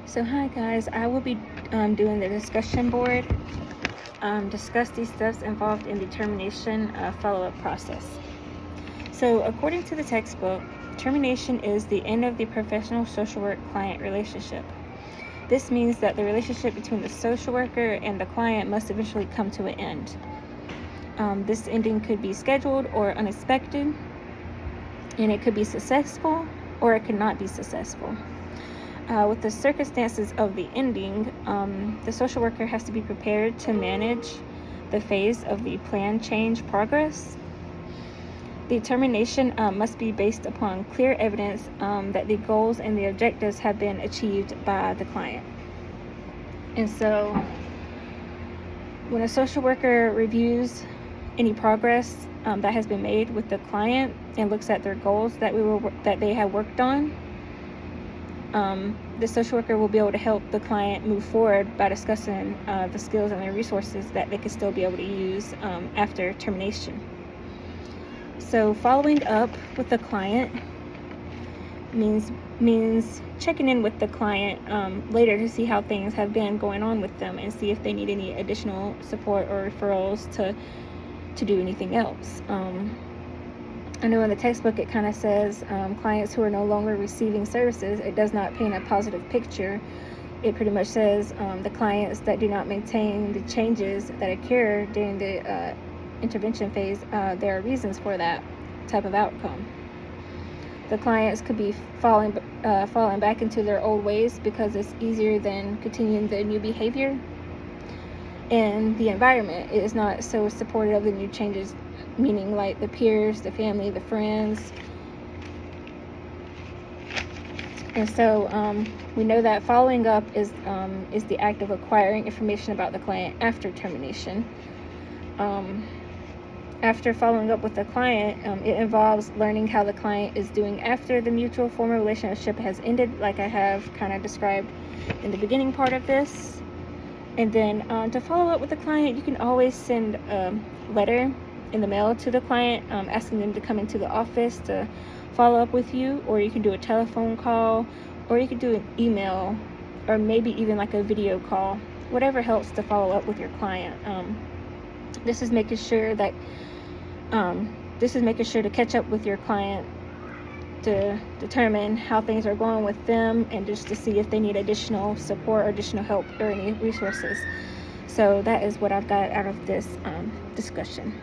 So hi guys, I will be doing the discussion board. Discuss these steps involved in the termination follow-up process. So according to the textbook, termination is the end of the professional social work client relationship. This means that the relationship between the social worker and the client must eventually come to an end. This ending could be scheduled or unexpected, and it could be successful or it could not be successful. With the circumstances of the ending, the social worker has to be prepared to manage the phase of the plan change progress. The termination must be based upon clear evidence that the goals and the objectives have been achieved by the client. And so when a social worker reviews any progress that has been made with the client and looks at their goals that they have worked on, the social worker will be able to help the client move forward by discussing the skills and the resources that they could still be able to use after termination. So following up with the client means checking in with the client later to see how things have been going on with them and see if they need any additional support or referrals to do anything else. I know in the textbook it kind of says clients who are no longer receiving services. It does not paint a positive picture. It pretty much says the clients that do not maintain the changes that occur during the intervention phase, there are reasons for that type of outcome. The clients could be falling back into their old ways because it's easier than continuing the new behavior. And the environment is not so supportive of the new changes, meaning like the peers, the family, the friends. And so we know that following up is the act of acquiring information about the client after termination. After following up with the client, it involves learning how the client is doing after the mutual former relationship has ended, like I have kind of described in the beginning part of this. And then to follow up with the client, you can always send a letter in the mail to the client asking them to come into the office to follow up with you, or you can do a telephone call, or you can do an email, or maybe even like a video call, whatever helps to follow up with your client. This is making sure to catch up with your client to determine how things are going with them and just to see if they need additional support or additional help or any resources. So that is what I've got out of this discussion.